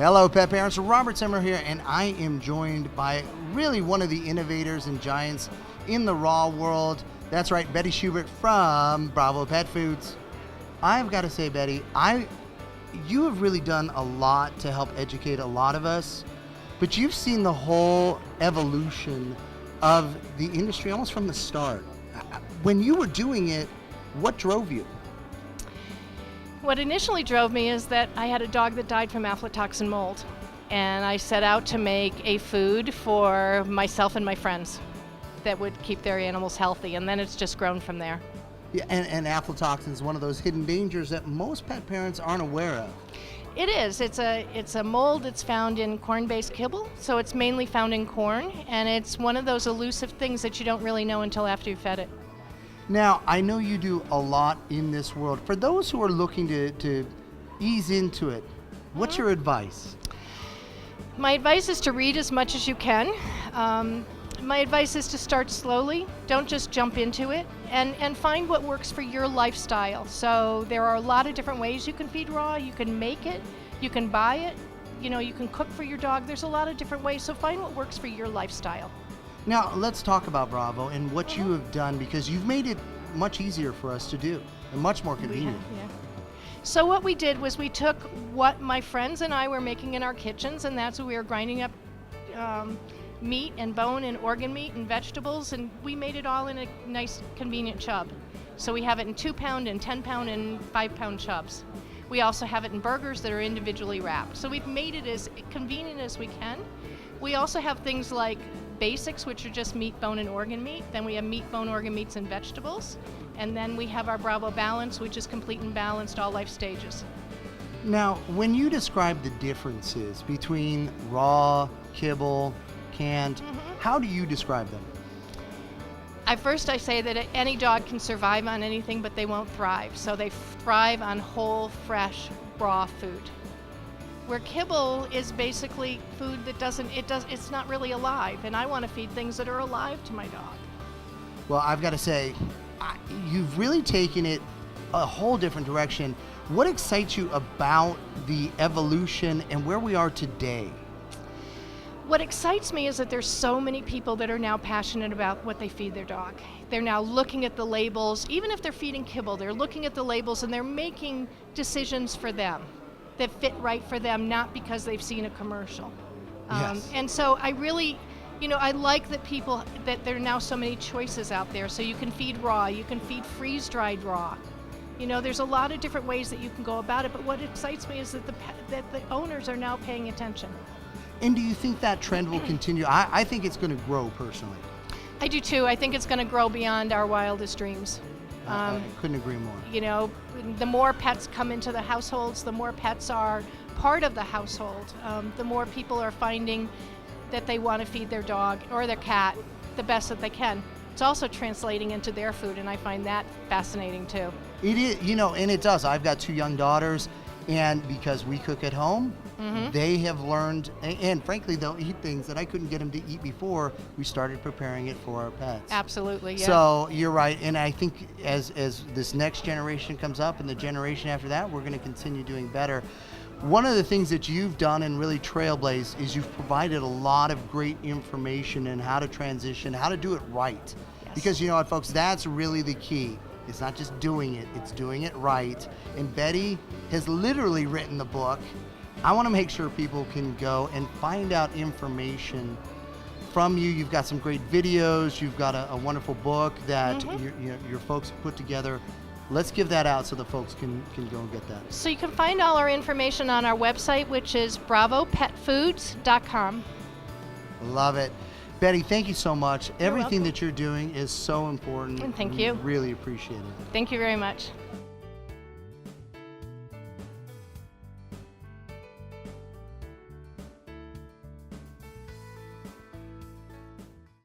Hello, pet parents. Robert Simmer here, and I am joined by really one of the innovators and giants in the raw world. That's right, Bette Schubert from Bravo Pet Foods. I've got to say, Betty, you have really done a lot to help educate a lot of us, but you've seen the whole evolution of the industry almost from the start. When you were doing it, what drove you? What initially drove me is that I had a dog that died from aflatoxin mold, and I set out to make a food for myself and my friends that would keep their animals healthy, and then it's just grown from there. Yeah, and aflatoxin is one of those hidden dangers that most pet parents aren't aware of. It is. It's a mold that's found in corn-based kibble, so it's mainly found in corn, and it's one of those elusive things that you don't really know until after you've fed it. Now, I know you do a lot in this world. For those who are looking to ease into it, what's your advice? My advice is to read as much as you can. My advice is to start slowly. Don't just jump into it, and find what works for your lifestyle. So there are a lot of different ways you can feed raw. You can make it, you can buy it, you can cook for your dog. There's a lot of different ways, so find what works for your lifestyle. Now, let's talk about Bravo and what you have done, because you've made it much easier for us to do and much more convenient. Yeah. So what we did was we took what my friends and I were making in our kitchens, and that's what we were grinding up meat and bone and organ meat and vegetables, and we made it all in a nice convenient chub. So we have it in 2-pound and 10-pound and 5-pound chubs. We also have it in burgers that are individually wrapped. So we've made it as convenient as we can. We also have things like basics, which are just meat, bone, and organ meat. Then we have meat, bone, organ meats, and vegetables. And then we have our Bravo Balance, which is complete and balanced, all life stages. Now, when you describe the differences between raw, kibble, canned, how do you describe them? I say that any dog can survive on anything, but they won't thrive. So they thrive on whole, fresh, raw food. Where kibble is basically food that it's not really alive, and I want to feed things that are alive to my dog. Well, I've got to say, you've really taken it a whole different direction. What excites you about the evolution and where we are today? What excites me is that there's so many people that are now passionate about what they feed their dog. They're now looking at the labels. Even if they're feeding kibble, they're looking at the labels and they're making decisions for them that fit right for them, not because they've seen a commercial. Yes. And so I really, I like that there are now so many choices out there. So you can feed raw, you can feed freeze-dried raw. There's a lot of different ways that you can go about it, but what excites me is that the owners are now paying attention. And do you think that trend will continue? I think it's going to grow, personally. I do too. I think it's going to grow beyond our wildest dreams. I couldn't agree more. The more pets come into the households, the more pets are part of the household, the more people are finding that they want to feed their dog or their cat the best that they can. It's also translating into their food, and I find that fascinating too. It is, and it does. I've got 2 young daughters, and because we cook at home, they have learned, and frankly, they'll eat things that I couldn't get them to eat before we started preparing it for our pets. Absolutely, yeah. So you're right, and I think as this next generation comes up and the generation after that, we're going to continue doing better. One of the things that you've done and really trailblazed is you've provided a lot of great information in how to transition, how to do it right. Yes. Because you know what, folks, that's really the key. It's not just doing it, it's doing it right. And Betty has literally written the book. I want to make sure people can go and find out information from you. You've got some great videos. You've got a wonderful book that your folks have put together. Let's give that out so the folks can go and get that. So you can find all our information on our website, which is bravopetfoods.com. Love it. Betty, thank you so much. You're Everything welcome. that you're doing is so important. And thank you. We really appreciate it. Thank you very much.